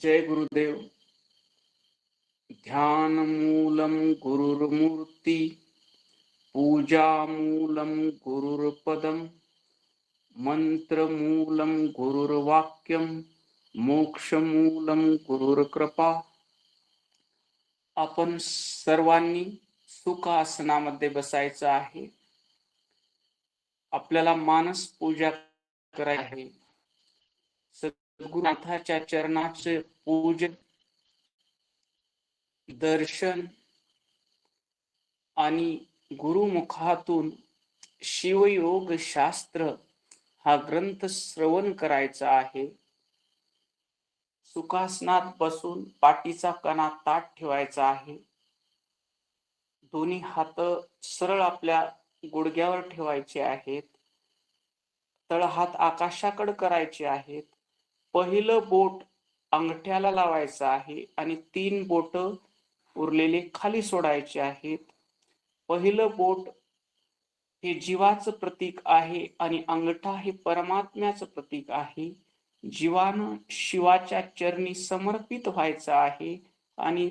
जय गुरुदेव. ध्यानमूलं गुरुर्मूर्ती, पूजामूलं गुरुर्पदम, मंत्रमूलं गुरुर्वाक्यम, मोक्षमूलं गुरुर्कृपा. आपण सर्वांनी सुख आसनामध्ये बसायचं आहे. आपल्याला मानस पूजा करायची आहे. सद्गुरुनाथाच्या चरणाचे पूजन, दर्शन आणि गुरुमुखातून शिवयोग शास्त्र हा ग्रंथ श्रवण करायचा आहे. सुखासनात बसून पाठीचा कणा ताठ ठेवायचा आहे. दोन्ही हात सरळ आपल्या गुडघ्यावर ठेवायचे आहेत. तळहात आकाशाकडे करायचे आहेत. पहिलं बोट अंगठ्याला लावायचं आहे आणि 3 बोट उरलेले खाली सोडायचे आहेत. पहिलं बोट हे जीवाचं प्रतीक आहे आणि अंगठा हे परमात्म्याचं प्रतीक आहे. जीवानं शिवाच्या चरणी समर्पित व्हायचं आहे आणि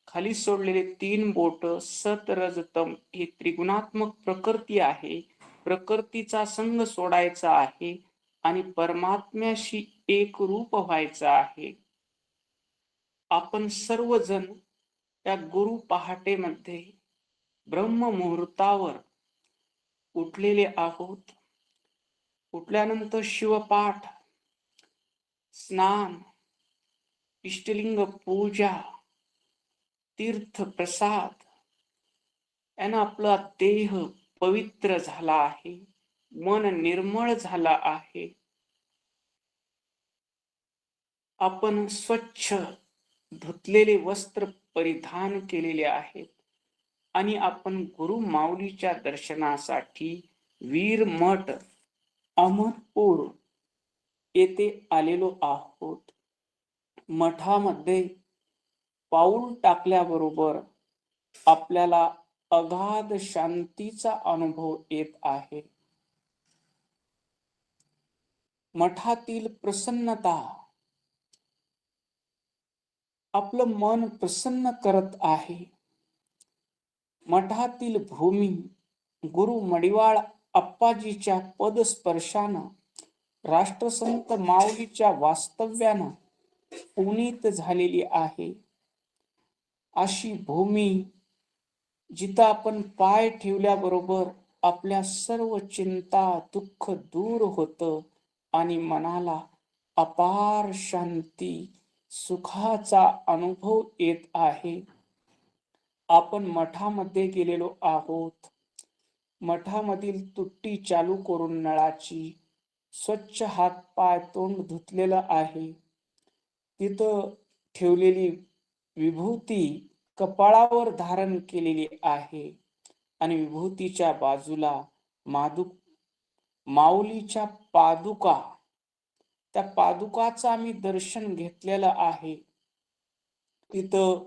खाली सोडलेले 3 बोट सत रज तम ही त्रिगुणात्मक प्रकृती आहे. प्रकृतीचा संग सोडायचा आहे आणि परमात्म्याशी एक रूप व्हायचं आहे. आपण सर्वजण त्या गुरु पहाटेमध्ये ब्रह्म मुहूर्तावर उठलेले आहोत. उठल्यानंतर शिवपाठ, स्नान, इष्टलिंग पूजा, तीर्थ प्रसाद यानं आपला देह पवित्र झाला आहे. मन निर्मळ झाला आहे. आपण स्वच्छ धुतलेले वस्त्र परिधान केलेले आहेत आणि आपण गुरु माऊलीच्या दर्शनासाठी वीरमठ अमरपूर येथे आलेलो आहोत. मठामध्ये पाऊल टाकल्याबरोबर आपल्याला अगाध शांतीचा अनुभव येत आहे. मठातील प्रसन्नता आपलं मन प्रसन्न करत आहे. मठातील भूमी गुरु मडिवाळ अप्पाजीच्या पदस्पर्शानं, राष्ट्रसंत माऊलीच्या वास्तव्यानं पुनीत झालेली आहे. अशी भूमी जिथं आपण पाय ठेवल्याबरोबर आपल्या सर्व चिंता दुःख दूर होतं आणि मनाला अपार शांती सुखाचा अनुभव येत आहे. आपण मठामध्ये गेलेलो आहोत. मठामधील तुट्टी चालू करून नळाची स्वच्छ हात पाय तोंड धुतलेलं आहे. तिथं ठेवलेली विभूती कपाळावर धारण केलेली आहे आणि विभूतीच्या बाजूला माऊलीच्या पादुका, त्या पादुकाचं आम्ही दर्शन घेतलेलं आहे. तिथं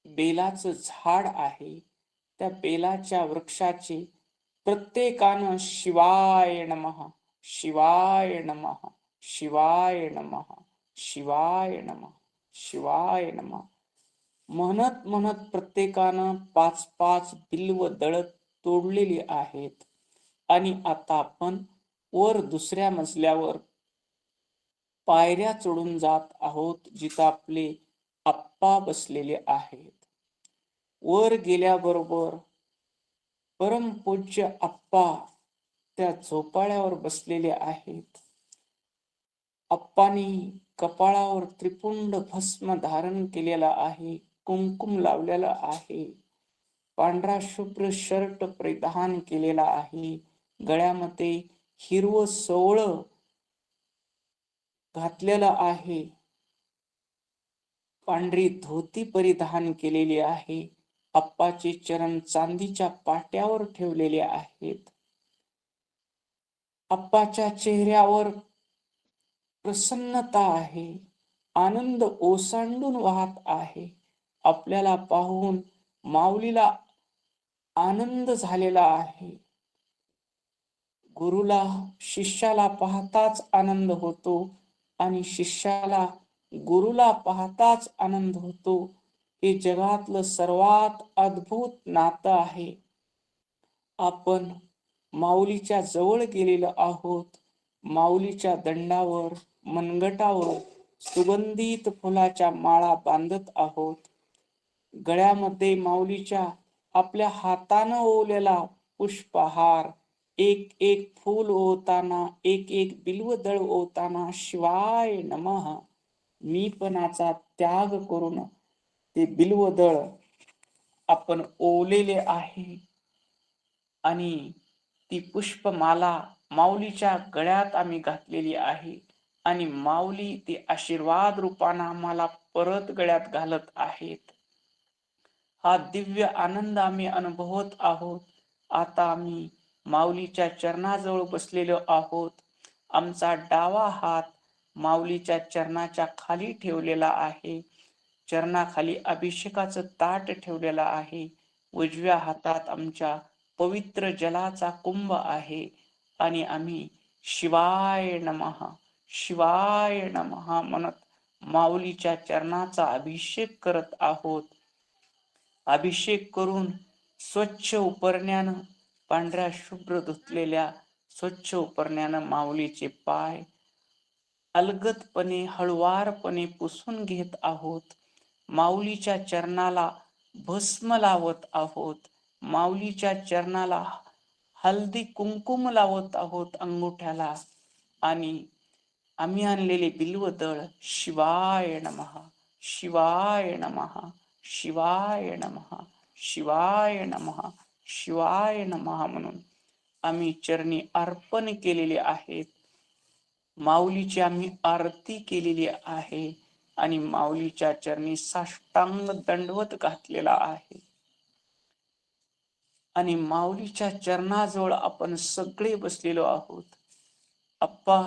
बेलाचं झाड आहे. त्या बेलाच्या वृक्षाचे प्रत्येकानं शिवाय नमः, शिवाय नमः, शिवाय नमः, शिवाय नमः, शिवाय नमः म्हणत म्हणत प्रत्येकानं 5-5 बिल्व दळत तोडलेली आहेत. आणि आता आपण वर दुसऱ्या मजल्यावर पायऱ्या चढून जात आहोत, जिथं आपले आप्पा बसलेले आहेत. वर गेल्याबरोबर परमपूज्य आप्पा त्या झोपाळ्यावर बसलेले आहेत. आप्पांनी कपाळावर त्रिपुंड भस्म धारण केलेला आहे. कुंकुम लावलेला आहे. पांढरा शुभ्र शर्ट परिधान केलेला आहे. गळ्यामध्ये हिरवं सोवळं घातलेलं आहे. पांढरी धोती परिधान केलेली आहे. आप्पाचे चरण चांदीच्या पाट्यावर ठेवलेले आहेत. आप्पाच्या चेहऱ्यावर प्रसन्नता आहे. आनंद ओसांडून वाहत आहे. आपल्याला पाहून माऊलीला आनंद झालेला आहे. गुरुला शिष्याला पाहताच आनंद होतो आणि शिष्याला गुरुला पाहताच आनंद होतो. हे जगातलं सर्वात अद्भुत नातं आहे. आपण माऊलीच्या जवळ गेलेलो आहोत. माऊलीच्या दंडावर, मनगटावर सुगंधित फुलाच्या माळा बांधत आहोत. गळ्यामध्ये माऊलीच्या आपल्या हातानं ओवलेला पुष्पहार, एक एक फूल ओवताना, एक एक बिल्वदळ ओवताना शिवाय नमः मीपणाचा त्याग करून ते बिल्वदळ आपण ओवलेले आहे आणि ती पुष्पमाला माऊलीच्या गळ्यात आम्ही घातलेली आहे आणि माऊली ती आशीर्वाद रूपानं आम्हाला परत गळ्यात घालत आहेत. हा दिव्य आनंद आम्ही अनुभवत आहोत. आता आम्ही माऊलीच्या चरणाजवळ बसलेलो आहोत. आमचा डावा हात माऊलीच्या चरणाच्या खाली ठेवलेला आहे. चरणाखाली अभिषेकाचं ताट ठेवलेलं आहे. उजव्या हातात आमच्या पवित्र जलाचा कुंभ आहे आणि आम्ही शिवाय नमः शिवाय नमः म्हणत माऊलीच्या चरणाचा अभिषेक करत आहोत. अभिषेक करून स्वच्छ उपरण्यानं, पांढऱ्या शुभ्र धुतलेल्या स्वच्छ उपरण्यानं माऊलीचे पाय अलगदपणे हळुवारपणे पुसून घेत आहोत. माऊलीच्या चरणाला भस्म लावत आहोत. माऊलीच्या चरणाला हळदी कुंकुम लावत आहोत अंगुठ्याला आणि आम्ही आणलेले बिल्वदळ शिवाय नमः शिवाय नमः शिवाय नमः शिवाय नमः शिवाय नमः म्हणून आम्ही चरणी अर्पण केलेले आहेत. माऊलीची आम्ही आरती केलेली आहे आणि माऊलीच्या चरणी साष्टांग दंडवत घातलेला आहे आणि माऊलीच्या चरणाजवळ आपण सगळे बसलेलो आहोत. अप्पा,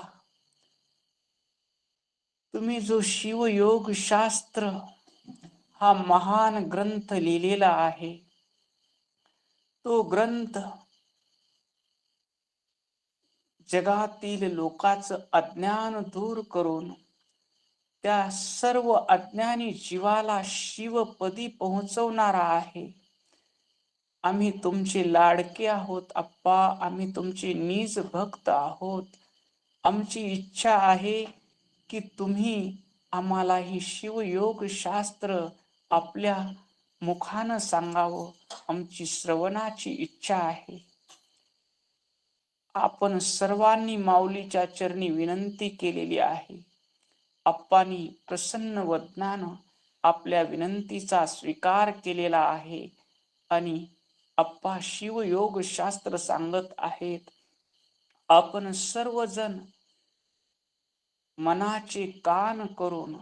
तुम्ही जो शिवयोग शास्त्र हा महान ग्रंथ लिहिलेला आहे, तो ग्रंथ जगातील लोकांचं अज्ञान दूर करून त्या सर्व अज्ञानी जीवाला शिवपदी पोहोचवणारा आहे. आम्ही तुमचे लाडके आहोत अप्पा, आम्ही तुमचे निज भक्त आहोत. आमची इच्छा आहे की तुम्ही आम्हाला ही शिवयोग शास्त्र आपल्या मुखानं सांगावं. आमची श्रवणाची इच्छा आहे. आपण सर्वांनी माऊलीच्या चरणी विनंती केलेली आहे. अप्पांनी प्रसन्न वदनानं आपल्या विनंतीचा स्वीकार केलेला आहे आणि अप्पा शिवयोग शास्त्र सांगत आहेत. आपण सर्वजण मनाचे कान करून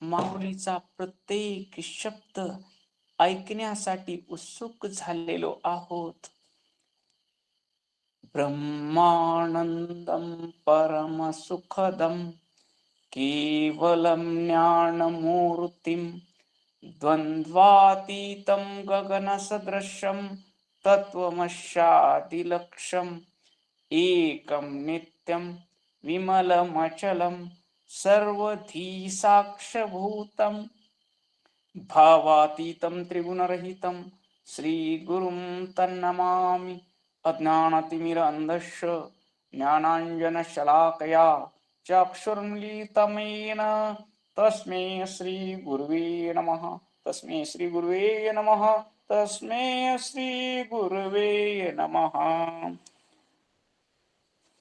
माऊलीचा प्रत्येक शब्द ऐकण्यासाठी उत्सुक झालेलो आहोत. ब्रह्मानंदं परमसुखदं केवलं ज्ञानमूर्तिं द्वन्द्वातीतं गगनसदृशं तत्त्वमस्यादिलक्ष्यम् एकं नित्यं विमलमचलं सर्वधी साक्षभूतं भावातीतं त्रिगुणरहितं श्रीगुरुं तन्नमामि. अज्ञानतिमिरान्धस्य ज्ञानाञ्जनशलाकया चक्षुर्मीलितमेन तस्मै श्रीगुरुवे नमः. तस्मै श्रीगुरुवे नमः. तस्मै श्रीगुरुवे नमः.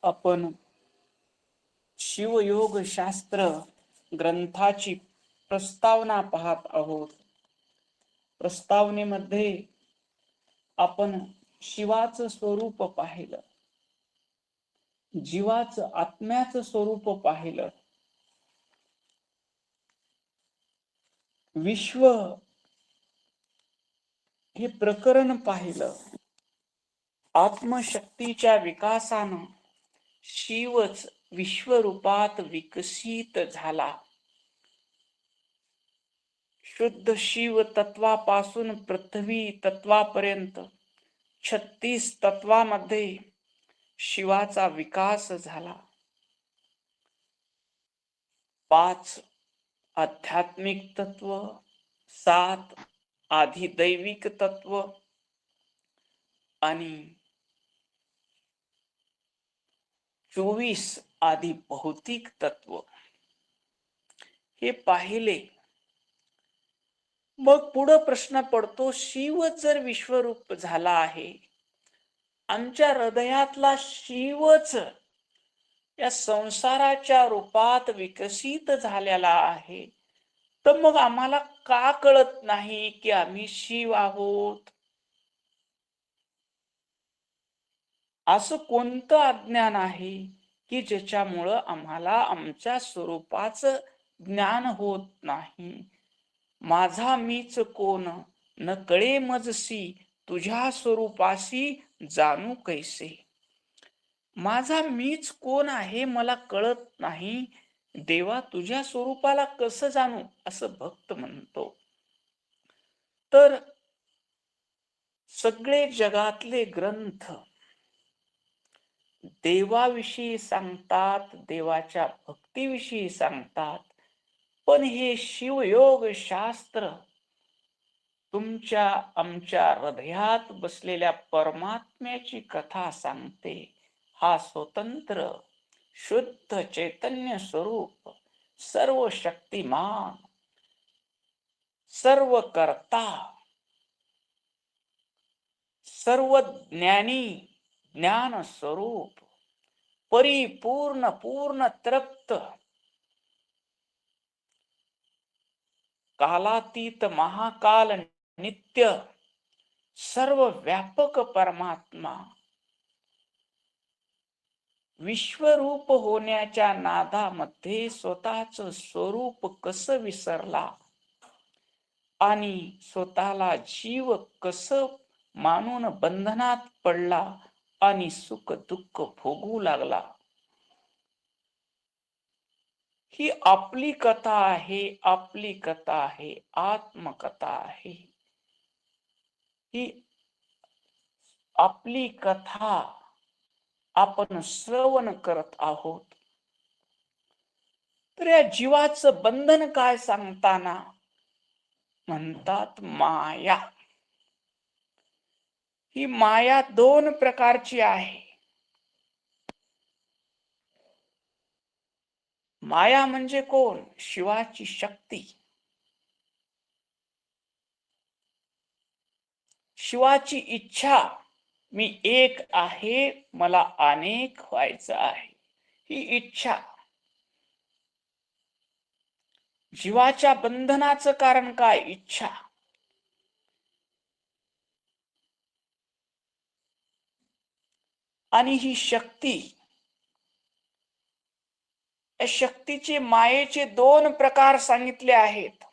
आपण शिवयोग शास्त्र ग्रंथाची प्रस्तावना पाहत आहोत. प्रस्तावनेमध्ये आपण शिवाचं स्वरूप पाहिलं, जीवाचं आत्म्याचं स्वरूप पाहिलं, विश्व हे प्रकरण पाहिलं. आत्मशक्तीच्या विकासानं शिवच विश्वरूपात विकसित झाला. शुद्ध शिव तत्वापासून पृथ्वी तत्वापर्यंत 36 तत्वामध्ये शिवाचा विकास झाला. 5 आध्यात्मिक तत्व, 7 आधिदैविक तत्व आणि 24 आधी भौतिक तत्व हे पाहिले. मग पुढे प्रश्न पडतो, शिव जर विश्वरूप झाला आहे, आमच्या हृदयातला शिवच या संसाराच्या रूपात विकसित झालेला आहे, तर मग आम्हाला का कळत नाही की आम्ही शिव आहोत? असं कोणतं अज्ञान आहे की ज्याच्यामुळं आम्हाला आमच्या स्वरूपाचं ज्ञान होत नाही? माझा मीच कोण न कळे मजसी, तुझ्या स्वरूपाशी जाणू कैसे. माझा मीच कोण आहे मला कळत नाही, देवा तुझ्या स्वरूपाला कसं जाणू, असं भक्त म्हणतो. तर सगळे जगातले ग्रंथ देवाविषयी सांगतात, देवाच्या भक्तीविषयी सांगतात, पण हे शिवयोग शास्त्र तुमच्या आमच्या हृदयात बसलेल्या परमात्म्याची कथा सांगते. हा स्वतंत्र शुद्ध चैतन्य स्वरूप, सर्व शक्तिमान, सर्व कर्ता, सर्व ज्ञानी, ज्ञान स्वरूप, परिपूर्ण पूर्ण तृप्त, कालातीत महाकाल नित्य, सर्व व्यापक परमात्मा विश्वरूप होण्याच्या नादामध्ये स्वतःच स्वरूप कसं विसरला आणि स्वतःला जीव कसं मानून बंधनात पडला आणि सुख दुःख भोगू लागला. ही आपली कथा आहे, आपली कथा आहे, आत्मकथा आहे. ही आपली कथा आपण श्रवण करत आहोत. तर या जीवाचं बंधन काय सांगताना म्हणतात माया. ही माया 2 प्रकारची आहे. माया म्हणजे कोण? शिवाची शक्ती, शिवाची इच्छा. मी एक आहे, मला अनेक व्हायचं आहे, ही इच्छा. जीवाच्या बंधनाचं कारण काय? इच्छा. आणि ही शक्ती, या शक्तीचे मायेचे 2 प्रकार सांगितले आहेत.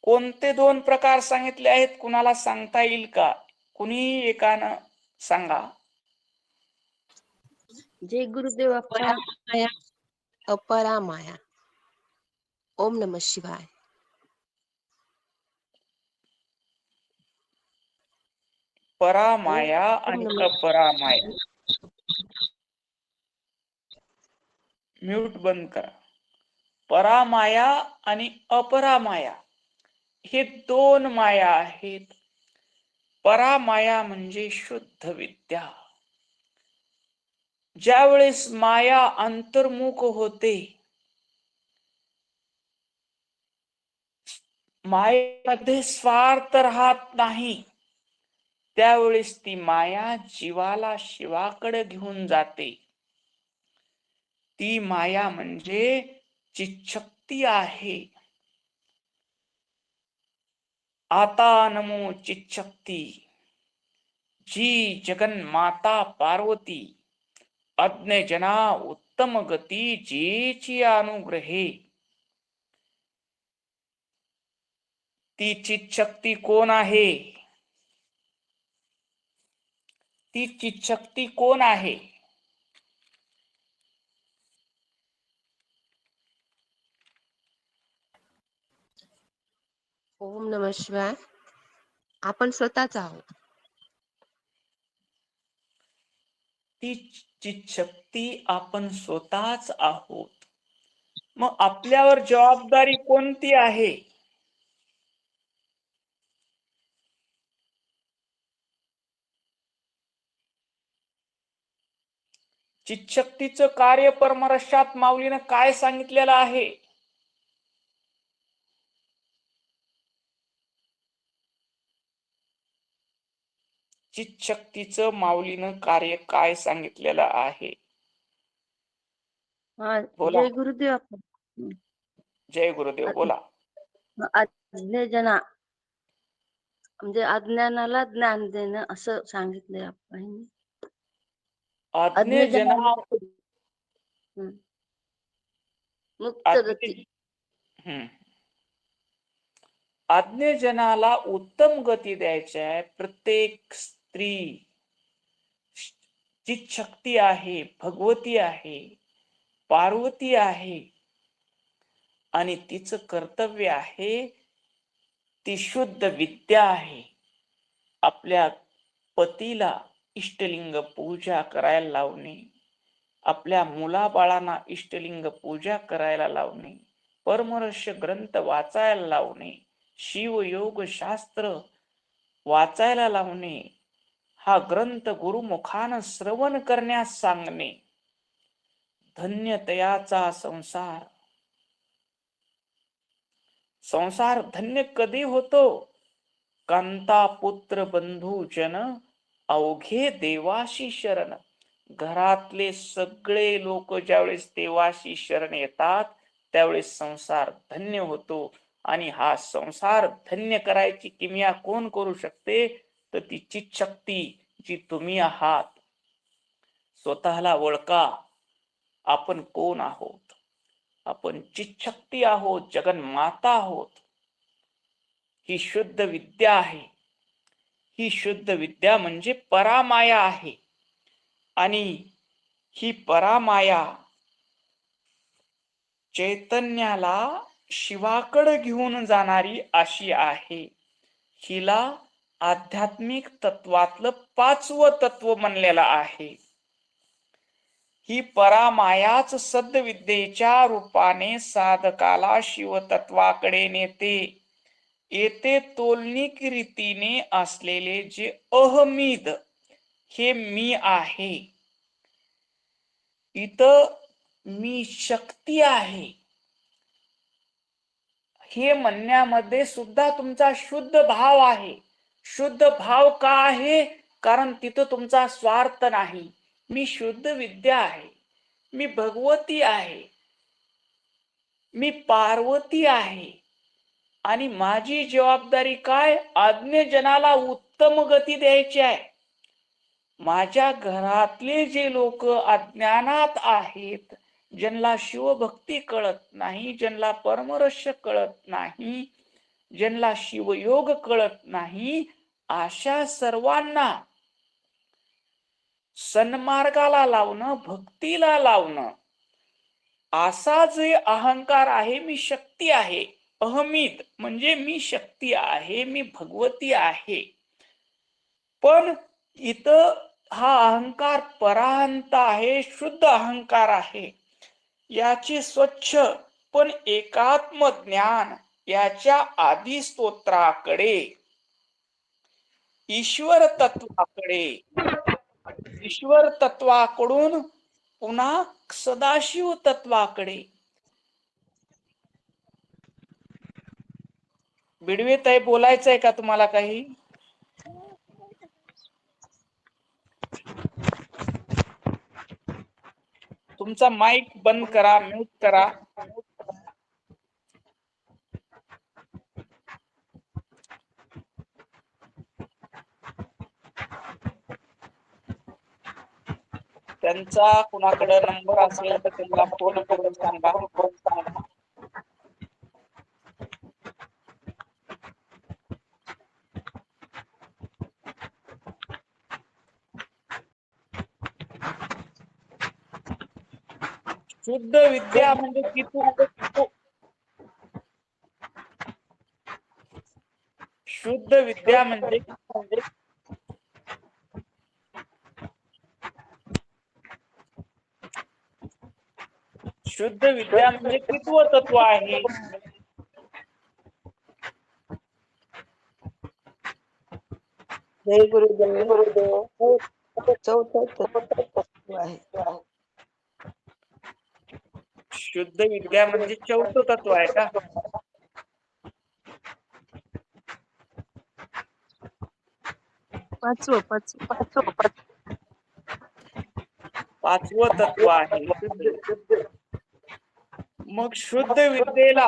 कोणते 2 प्रकार सांगितले आहेत? कुणाला सांगता येईल का? कुणी एकानं सांगा. जय गुरुदेव. परामाया, अपरामाया. ओम नमः शिवाय. परामाया आणि अपरामाया. म्यूट बंद करा. परामाया आणि अपरामाया हे 2 माया आहेत. परामाया म्हणजे शुद्ध विद्या. ज्यावेळेस माया अंतर्मुख होते, मायेमध्ये स्वार्थ राहत नाही, त्यावेळेस ती माया जीवाला शिवाकडे घेऊन जाते. ती माया म्हणजे चित्शक्ती आहे. आता नमो चित्शक्ती, जी जगन्माता पार्वती, अज्ञजना उत्तम गती जेची अनुग्रहे. ती चित्शक्ती कोण आहे? ती चित्शक्ती कोण आहे? ओम नमः शिवाय. आपण स्वतःच आहोत. ती चित्शक्ती आपण स्वतःच आहोत. मग आपल्यावर जबाबदारी कोणती आहे? चित्शक्तीचं कार्य परमरश्यात माऊलीनं काय सांगितलेलं आहे? चित्शक्तीचं माऊलीनं कार्य काय सांगितलेलं आहे? हा, बोला. जय गुरुदेव. जय गुरुदेव. बोला. अज्ञेजना म्हणजे अज्ञानाला ज्ञान देणं असं सांगितलंय आपण. अज्ञेजना मुक्त गती. अज्ञेजनाला उत्तम गती द्यायची आहे. प्रत्येक स्त्री चित्शक्ती आहे, भगवती आहे, पार्वती आहे आणि तिचं कर्तव्य आहे ती शुद्ध विद्या आहे. आपल्या पतीला इष्टलिंग पूजा करायला लावणे, आपल्या मुलाबाळांना इष्टलिंग पूजा करायला लावणे, परमरहस्य ग्रंथ वाचायला लावणे, शिवयोग शास्त्र वाचायला लावणे, हा ग्रंथ गुरुमुखानं श्रवण करण्यास सांगणे. धन्यतयाचा संसार. संसार धन्य कधी होतो? कांता पुत्र बंधू जन अवघे देवाशी शरण. घरातले सगळे लोक ज्यावेळेस देवाशी शरण येतात त्यावेळेस संसार धन्य होतो. आणि हा संसार धन्य करायची किमया कोण करू शकते? तर ती चित्शक्ती जी तुम्ही आहात. स्वतःला ओळखा, आपण कोण आहोत? आपण चित्शक्ती आहोत, जगन्माता आहोत. ही शुद्ध विद्या आहे. ही शुद्ध विद्या म्हणजे परामाया आहे. आणि ही परामाया चैतन्याला शिवाकडे घेऊन जाणारी अशी आहे. हिला आध्यात्मिक तत्वातलं 5वं तत्व म्हणलेलं आहे. ही परामायाच सद्विद्येच्या रूपाने साधकाला शिवतत्वाकडे नेते. येथे तोलनिक रीतीने असलेले जे अहमिद, हे मी आहे. इथं मी शक्ती आहे हे म्हणण्यामध्ये सुद्धा तुमचा शुद्ध भाव आहे. शुद्ध भाव का आहे? कारण तिथं तुमचा स्वार्थ नाही. मी शुद्ध विद्या आहे, मी भगवती आहे, मी पार्वती आहे आणि माझी जबाबदारी काय? अज्ञजनाला उत्तम गती द्यायची आहे. माझ्या घरातले जे लोक अज्ञानात आहेत, ज्यांना शिवभक्ती कळत नाही, ज्यांना परमरहस्य कळत नाही, ज्यांना शिवयोग कळत नाही, अशा सर्वांना सन्मार्गाला लावणं, भक्तीला लावणं, असा जे अहंकार आहे, मी शक्ती आहे, अहमिद म्हणजे मी शक्ती आहे, मी भगवती आहे. पण इथं हा अहंकार पराहंत आहे, शुद्ध अहंकार आहे. याची स्वच्छ पण एकात्म ज्ञान याच्या आधी स्तोत्राकडे, ईश्वर तत्वाकडे, ईश्वर तत्वाकडून पुन्हा सदाशिव तत्वाकडे. बिडवेताई, बोलायचंय का तुम्हाला काही? तुमचा माईक बंद करा, म्यूट करा. त्यांचा कुणाकडे नंबर असेल तर त्यांना फोन करून सांगा. शुद्ध विद्या म्हणजे किती? शुद्ध विद्या म्हणजे शुद्ध विद्या म्हणजे कितव तत्व आहे? जय गुरुदेव. चौथं तत्व आहे. शुद्ध विद्या म्हणजे चौथं तत्व आहे का? पाचवं तत्व आहे शुद्ध. मग शुद्ध विद्येला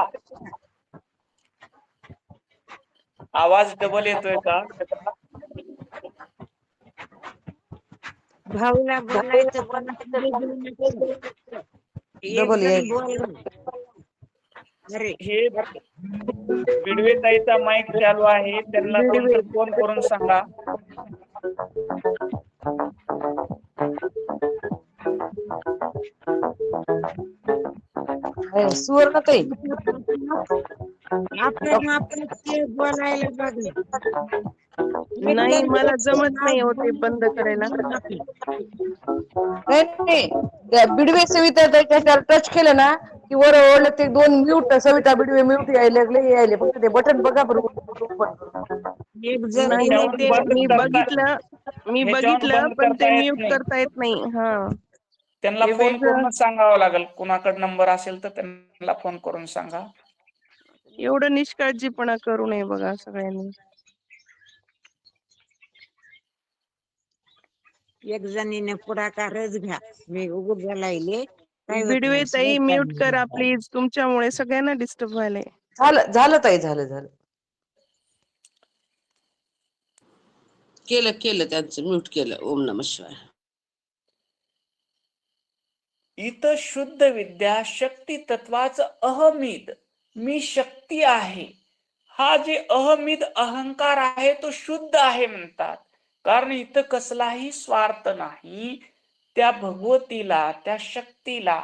आवाज डबल येतोय का? भाऊला बोलायचं पण एक डबल जण बोल. अरे हे बिडवे ताईचा माईक चालू आहे, त्यांना कोणतर फोन करून सांगा. सुवर्णताई आपण ते बोलायला बघ. नाही मला जमत नाही हो ते बंद करायला. नाही त्या बिडवे सविता त्याच्यावर टच केलं ना की वर ओढलं ते दोन म्यूट सविता बिडवे म्यूट यायले फक्त ते बटन बघा बरोबर. एक जण नाही नाही ते मी बघितलं ह्याच्यावरून बंद पण ते करता येत म्यूट नाही. करता येत नाही. हा त्यांना ते फोन वेगळं करून सांगावं लागेल. कुणाकडे नंबर असेल तर त्यांना फोन करून सांगा. एवढं निष्काळजीपणा करू नये बघा सगळ्यांनी. एक जणीने पुढाकारच घ्या. मी उभं बोलायले काय होत बिडवे नाही. ताई म्यूट करा प्लीज, तुमच्यामुळे सगळ्यांना डिस्टर्ब व्हायलंय. झालं ताई झालं. केलं त्यांचं म्यूट केलं. ओम नमः शिवाय. इथं शुद्ध विद्या शक्ती तत्वाचं अहमिद, मी शक्ती आहे, हा जे अहमिद अहंकार आहे तो शुद्ध आहे म्हणतात. कारण इथं कसलाही स्वार्थ नाही. त्या भगवतीला, त्या शक्तीला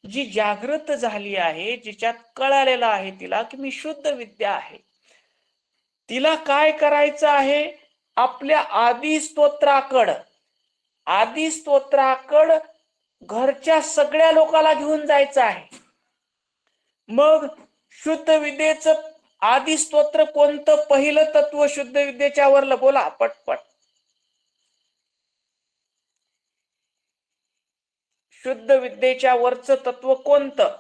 जी जागृत झाली आहे, जिच्यात कळालेलं आहे तिला की मी शुद्ध विद्या आहे, तिला काय करायचं आहे? आपल्या आदी स्तोत्राकड घरच्या सगळ्या लोकांना घेऊन जायचं आहे. मग शुद्ध विद्येचं आदी स्तोत्र कोणतं? पहिलं तत्व शुद्ध विद्येच्या वरलं बोला पटपट. शुद्ध विद्येच्या वरचं तत्व कोणतं?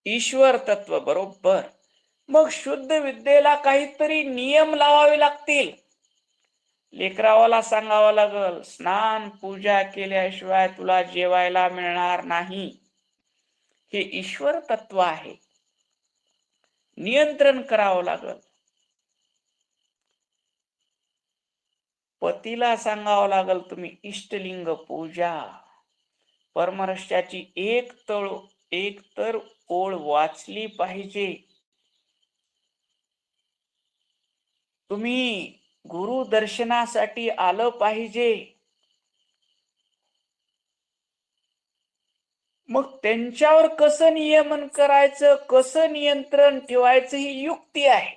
ईश्वर तत्व. बरोबर. मग शुद्ध विद्येला काहीतरी नियम लावावे लागतील. लेकरावाला सांगावं लागल, स्नान पूजा केल्याशिवाय तुला जेवायला मिळणार नाही. हे ईश्वर तत्व आहे. नियंत्रण करावं लागल. पतीला सांगावं लागल, तुम्ही इष्टलिंग पूजा, परमरष्ट्याची एक तर ओळ वाचली पाहिजे. तुम्ही गुरु दर्शनासाठी आलं पाहिजे. मग त्यांच्यावर कसं नियमन करायचं, कसं नियंत्रण ठेवायचं ही युक्ती आहे.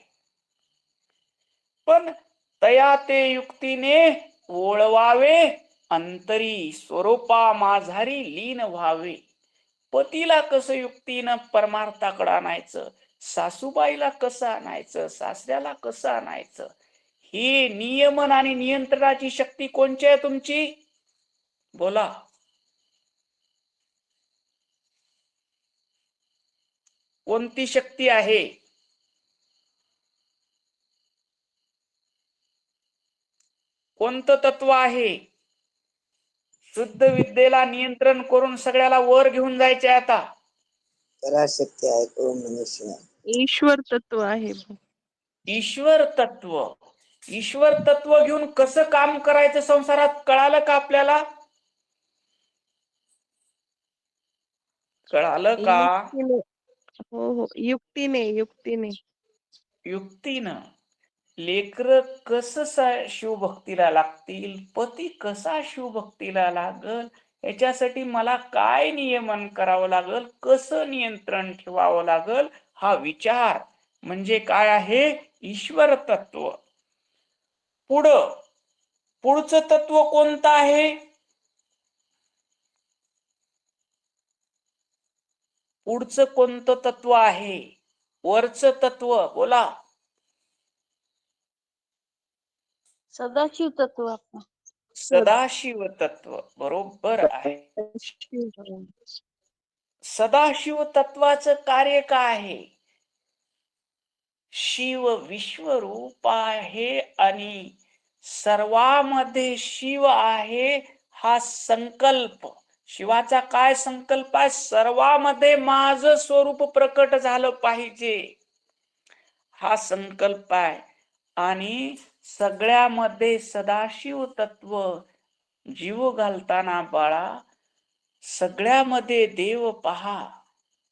पण तया ते युक्तीने ओळवावे, अंतरी स्वरूपा माझारी लीन व्हावे. पतीला कसं युक्तीनं परमार्थाकडे आणायचं, सासूबाईला कसं आणायचं, सासऱ्याला कसं आणायचं, ही नियमन आणि नियंत्रणाची शक्ती कोणची आहे तुमची? बोला. कोणती शक्ती आहे? कोणतं तत्व आहे? शुद्ध विद्येला नियंत्रण करून सगळ्याला वर घेऊन जायचे. आता पराशक्ती आहे. ओम नमः शिवाय. ईश्वर तत्व आहे. ईश्वर तत्व. ईश्वर तत्व घेऊन कसं काम करायचं संसारात कळालं का आपल्याला? कळालं का? हो युक्तीने युक्तीनं. लेकर कसं शिवभक्तीला लागतील, पती कसा शिवभक्तीला लागल, याच्यासाठी मला काय नियमन करावं लागल, कसं नियंत्रण ठेवावं लागल, हा विचार म्हणजे काय आहे? ईश्वर तत्व. पुढं पुढचं तत्व कोणतं आहे? पुढचं कोणतं तत्व आहे? वरचं तत्व बोला. सदाशिव तत्व आपण. सदाशिव तत्व बरोबर आहे. सदाशिव तत्वाचं कार्य काय आहे? शिव विश्वरूप आहे आणि सर्वांमध्ये शिव आहे हा संकल्प. शिवाचा काय संकल्प आहे? सर्वांमध्ये माझं स्वरूप प्रकट झालं पाहिजे हा संकल्प आहे. आणि सगळ्यामध्ये सदाशिव तत्व जीव घालताना बाळा सगळ्यामध्ये देव पहा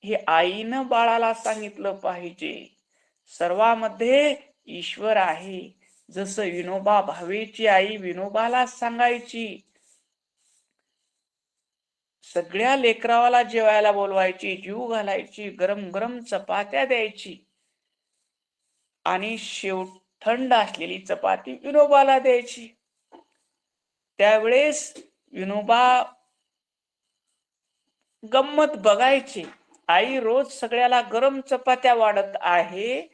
हे आईनं बाळाला सांगितलं पाहिजे. सर्वांमध्ये ईश्वर आहे. जसं विनोबा भावेची आई विनोबाला सांगायची, सगळ्या लेकरावाला जेवायला बोलवायची, जीव घालायची, गरम गरम चपात्या द्यायची आणि थंड असलेली चपाती विनोबाला द्यायची. त्यावेळेस विनोबा गंमत बघायची, आई रोज सगळ्याला गरम चपात्या वाढत आहे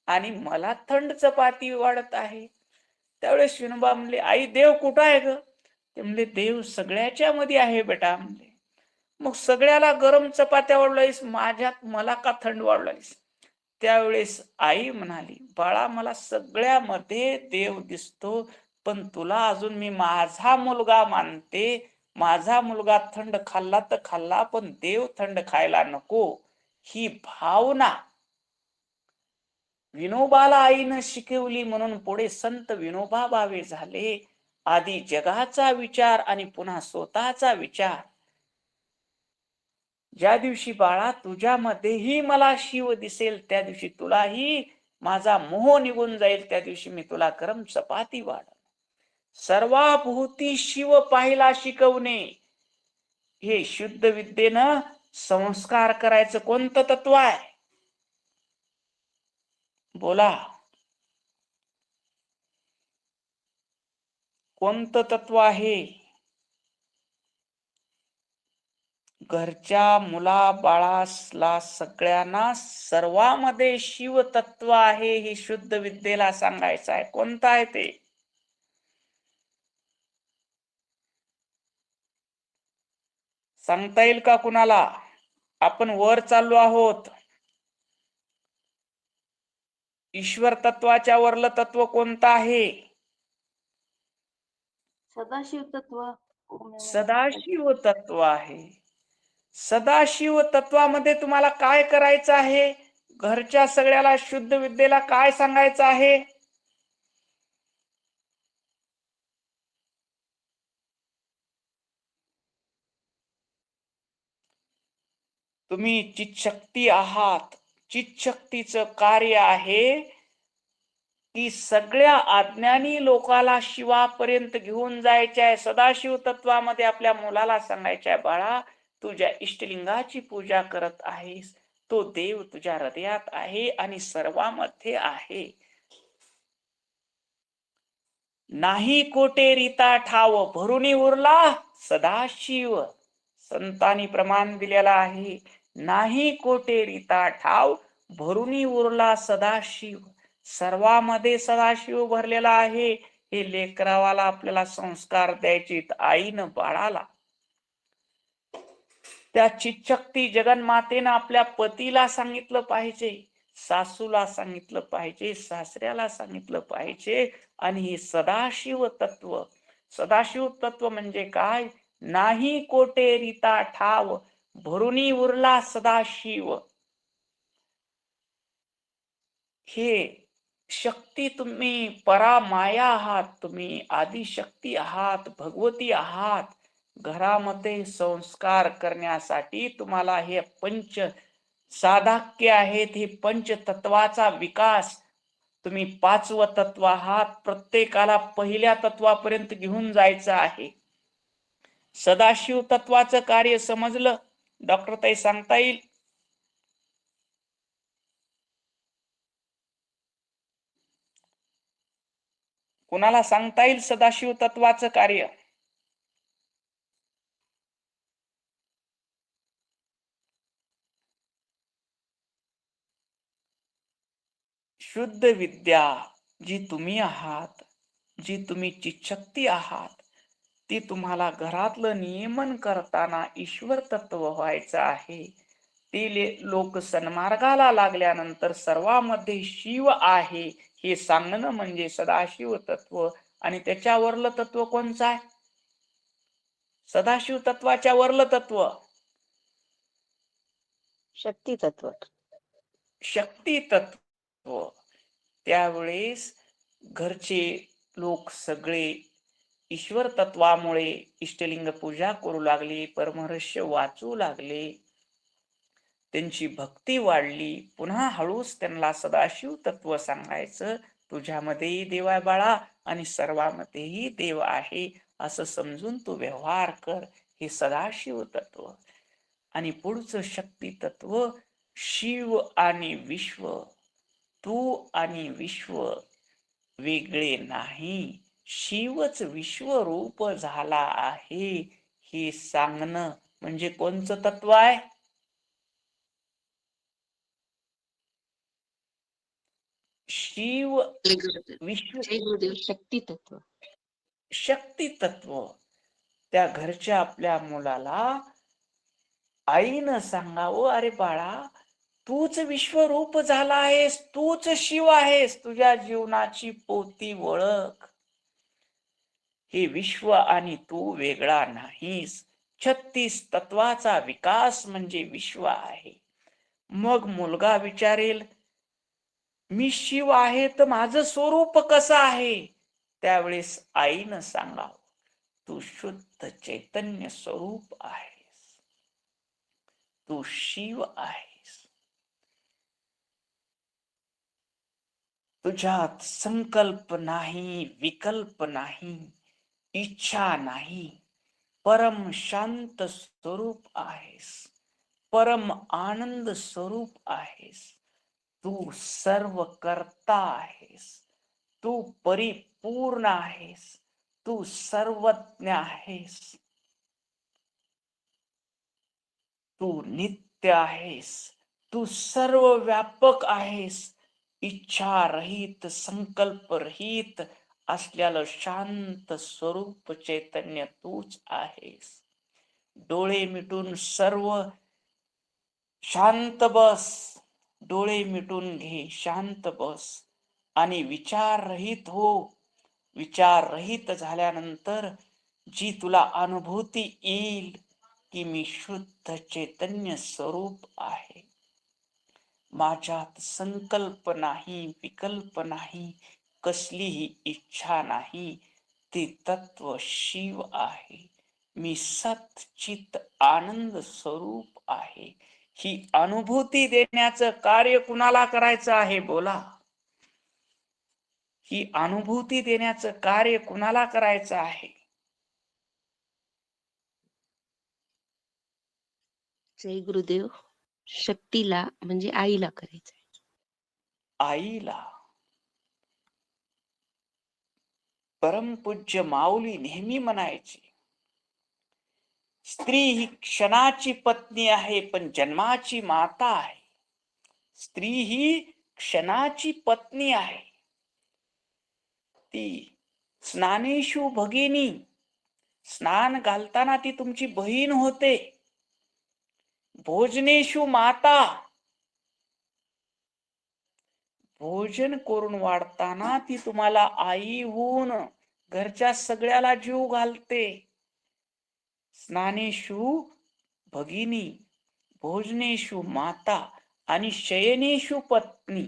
आणि मला थंड चपाती वाढत आहे. त्यावेळेस विनोबा म्हणले, आई देव कुठं आहे ग? ते म्हणले, देव सगळ्याच्या मध्ये आहे बेटा म्हणले. मग सगळ्याला गरम चपात्या वाढलायस, माझ्यात मला का थंड वाढलायस? त्यावेळेस आई म्हणाली, बाळा मला सगळ्यामध्ये देव दिसतो, पण तुला अजून मी माझा मुलगा मानते. माझा मुलगा थंड खाल्ला तर खाल्ला, पण देव थंड खायला नको. ही भावना विनोबाला आईनं शिकवली. म्हणून पुढे संत विनोबा भावे झाले. आधी जगाचा विचार आणि पुन्हा स्वतःचा विचार. ज्या दिवशी बाळा तुझ्यामध्येही मला शिव दिसेल, त्या दिवशी तुलाही माझा मोह निघून जाईल. त्या दिवशी मी तुला गरम चपाती वाढ. सर्वाभूती शिव पाहिला शिकवणे हे शुद्ध विद्येनं संस्कार करायचं कोणतं तत्व आहे? बोला, कोणतं तत्व आहे? घरच्या मुला बाळाला सगळ्यांना सर्वांमध्ये शिव तत्व आहे हे शुद्ध विद्येला सांगायचं आहे. कोणतं आहे ते? सांगता येईल का कुणाला? आपण वर चाललो आहोत. ईश्वर तत्वाच्या वरलं तत्व कोणतं आहे? सदाशिव तत्व. सदाशिव तत्व आहे. सदाशिव तत्वामध्ये तुम्हाला काय करायचं आहे? घरच्या सगळ्याला शुद्ध विद्येला काय सांगायचं आहे? तुम्ही चित्शक्ती आहात. चित्शक्तीचं कार्य आहे की सगळ्या अज्ञानी लोकाला शिवापर्यंत घेऊन जायचे आहे. सदाशिव तत्वामध्ये आपल्या मुलाला सांगायचे आहे, बाळा तुझ्या इष्टलिंगाची पूजा करत आहेस, तो देव तुझ्या हृदयात आहे आणि सर्वांमध्ये आहे. नाही कोटे रीता ठाव भरुनी उरला सदाशिव. संतांनी प्रमाण दिलेला आहे, नाही कोटे रीता ठाव भरुनी उरला सदाशिव. सर्वांमध्ये सदाशिव भरलेला आहे. हे लेकरावाला आपल्याला संस्कार द्यायचे आईनं बाळाला. त्या चित्शक्ती जगन्मातेनं आपल्या पतीला सांगितलं पाहिजे, सासूला सांगितलं पाहिजे, सासऱ्याला सांगितलं पाहिजे. आणि हे सदाशिव तत्व. सदाशिव तत्व म्हणजे काय? नाही कोटे रीता ठाव भरुनी उरला सदाशिव. हे शक्ती तुम्ही परामाया आहात, तुम्ही आदिशक्ती आहात, भगवती आहात. घरामध्ये संस्कार करण्यासाठी तुम्हाला हे पंच साधक्य आहेत. हे पंचतत्वाचा विकास. तुम्ही 5वं तत्व आहात. प्रत्येकाला पहिल्या तत्वापर्यंत घेऊन जायचं आहे. सदाशिव तत्वाचं कार्य समजलं? डॉक्टर ताई सांगता येईल? कुणाला सांगता येईल सदाशिव तत्वाचं कार्य? शुद्ध विद्या जी तुम्ही आहात, जी तुम्ही चितशक्ती आहात, ती तुम्हाला घरातलं नियमन करताना ईश्वर तत्व व्हायचं आहे. ती लोक सन्मार्गाला लागल्यानंतर सर्वांमध्ये शिव आहे हे सांगणं म्हणजे सदाशिव तत्व. आणि त्याच्यावरलं तत्व कोणचं आहे? सदाशिव तत्वाच्या वरलं तत्व शक्ती तत्व. शक्ती तत्व. त्यावेळेस घरचे लोक सगळे ईश्वर तत्वामुळे इष्टलिंग पूजा करू लागले, परमरहस्य वाचू लागले, त्यांची भक्ती वाढली. पुन्हा हळूच त्यांना सदाशिव तत्व सांगायचं. तुझ्यामध्येही देव आहे बाळा आणि सर्वांमध्येही देव आहे असं समजून तू व्यवहार कर. हे सदाशिव तत्व. आणि पुढचं शक्ती तत्व, शिव आणि विश्व. तू आणि विश्व वेगळे नाही, शिवच विश्वरूप झाला आहे हे सांगणं म्हणजे कोणचं तत्व आहे? शिव विश्व शक्ती तत्व. शक्ती तत्व. त्या घरच्या आपल्या मुलाला आईनं सांगावं, अरे बाळा तूच विश्वरूप झाला आहेस, तूच शिव आहेस, तुझ्या जीवनाची पोती ओळख. हे विश्व आणि तू वेगळा नाहीस. 36 तत्वाचा विकास म्हणजे विश्व आहे. मग मुलगा विचारेल, मी शिव आहे तर माझं स्वरूप कसं आहे? त्यावेळेस आईनं सांगावं, तू शुद्ध चैतन्य स्वरूप आहेस, तू शिव आहेस. तुझ्यात संकल्प नाही, विकल्प नाही, इच्छा नाही. परम शांत स्वरूप आहेस, परम आनंद स्वरूप आहेस. तू सर्व करता आहेस, तू परिपूर्ण आहेस, तू सर्वज्ञ आहेस, तू नित्य आहेस, तू सर्व व्यापक आहेस. इच्छा रहित, संकल्प रहित असलेलं शांत स्वरूप चैतन्य तूच आहेस. डोळे मिटून सर्व शांत बस. डोळे मिटून घे, शांत बस आणि विचार रहित हो. विचार रहित झाल्यानंतर जी तुला अनुभूती येईल की मी शुद्ध चैतन्य स्वरूप आहे, माझ्यात संकल्प नाही, विकल्प नाही, कसलीही इच्छा नाही, ते तत्व शिव आहे. मी सत चित आनंद स्वरूप आहे. ही अनुभूती देण्याचं कार्य कुणाला करायचं आहे? बोला. ही अनुभूती देण्याचं कार्य कुणाला करायचं आहे? जय गुरुदेव. शक्तीला म्हणजे आईला करायचंय. आईला. परमपूज्य माऊली नेहमी म्हणायची, स्त्री ही क्षणाची पत्नी आहे पण जन्माची माता आहे. स्त्री ही क्षणाची पत्नी आहे. ती स्नानेषु भगिनी, स्नान घालताना ती तुमची बहीण होते. भोजनेषु माता, भोजन करून वाढताना ती तुम्हाला आई होऊन घरच्या सगळ्याला जीव घालते. स्नानेषु भगिनी, भोजनेषु माता आणि शयनेषु पत्नी.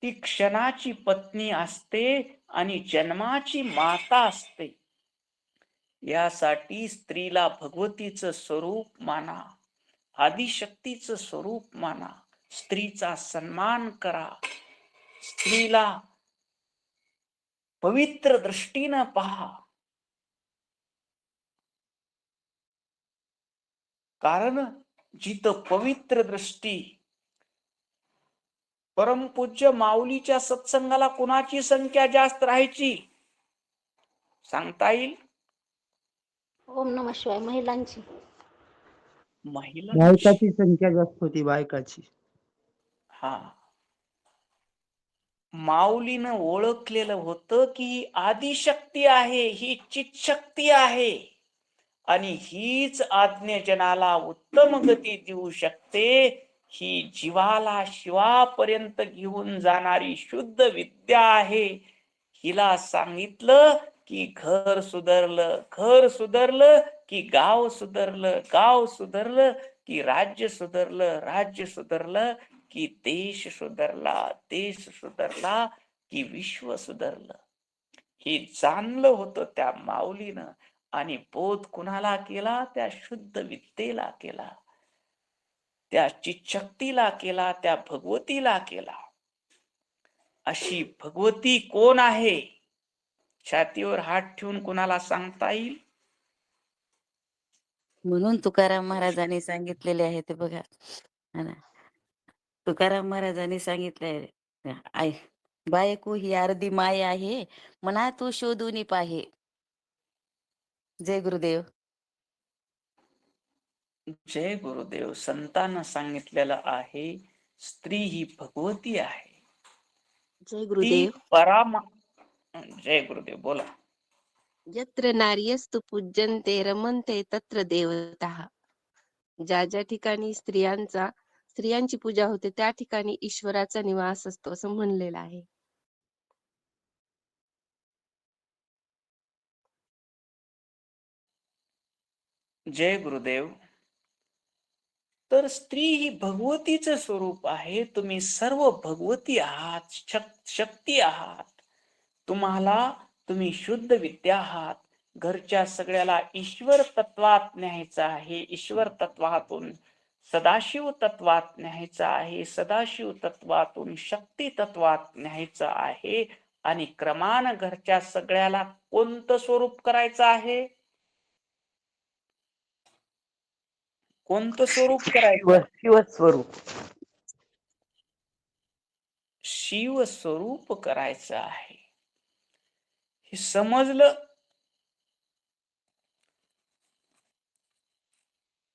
ती क्षणाची पत्नी असते आणि जन्माची माता असते. यासाठी स्त्रीला भगवतीचं स्वरूप माना, आदिशक्तीचं स्वरूप माना, स्त्रीचा सन्मान करा, स्त्रीला पवित्र दृष्टीनं पहा. कारण जिथं पवित्र दृष्टी परमपूज्य माऊलीच्या सत्संगाला कुणाची संख्या जास्त राहायची सांगता येईल? ओम नमः शिवाय महिलांची. महिलांची. बायकाची संख्या जास्त होती, बायकाची. हा, माऊलीनं ओळखलेलं होतं की ही आदिशक्ती आहे, ही चितशक्ती आहे आणि हीच आज्ञजनाला उत्तम गती देऊ शकते. ही जीवाला शिवापर्यंत घेऊन जाणारी शुद्ध विद्या आहे. हिला सांगितलं की घर सुधरलं की गाव सुधरलं की राज्य सुधरलं की देश सुधरला की विश्व सुधरलं. हे जाणलं होतं त्या माऊलीनं आणि बोध कुणाला केला? त्या शुद्ध विद्येला केला, त्या चितशक्तीला केला, त्या भगवतीला केला. अशी भगवती कोण आहे? छातीवर हात ठेवून कुणाला सांगता येईल? म्हणून तुकाराम महाराजांनी सांगितलेले आहे ते बघा. तुकाराम महाराजांनी सांगितलंय, बायको ही अर्धी माय आहे, म्हणा तू शोधून पाहे. जय गुरुदेव. जय गुरुदेव. संतांना सांगितलेलं आहे स्त्री ही भगवती आहे. जय ती गुरुदेव. परामा. जय गुरुदेव. बोला. यत्र नार्यस्तु पूज्यन्ते रमन्ते तत्र देवताः. ज्या ज्या ठिकाणी स्त्रियांची पूजा होते त्या ठिकाणी ईश्वराचा निवास असतो असं म्हणलेलं आहे. जय गुरुदेव. तर स्त्री ही भगवतीचं स्वरूप आहे. तुम्ही सर्व भगवती आहात, शक्ती आहात. तुम्ही शुद्ध विद्या आहात. घरच्या सगळ्याला ईश्वर तत्वात न्यायचं आहे. ईश्वर तत्वातून सदाशिव तत्वात न्यायचं आहे. सदाशिव तत्वातून शक्ती तत्वात न्यायचं आहे. आणि क्रमानं घरच्या सगळ्याला कोणतं स्वरूप करायचं आहे? कोणतं स्वरूप करायचं? शिवस्वरूप. शिव स्वरूप करायचं आहे. हे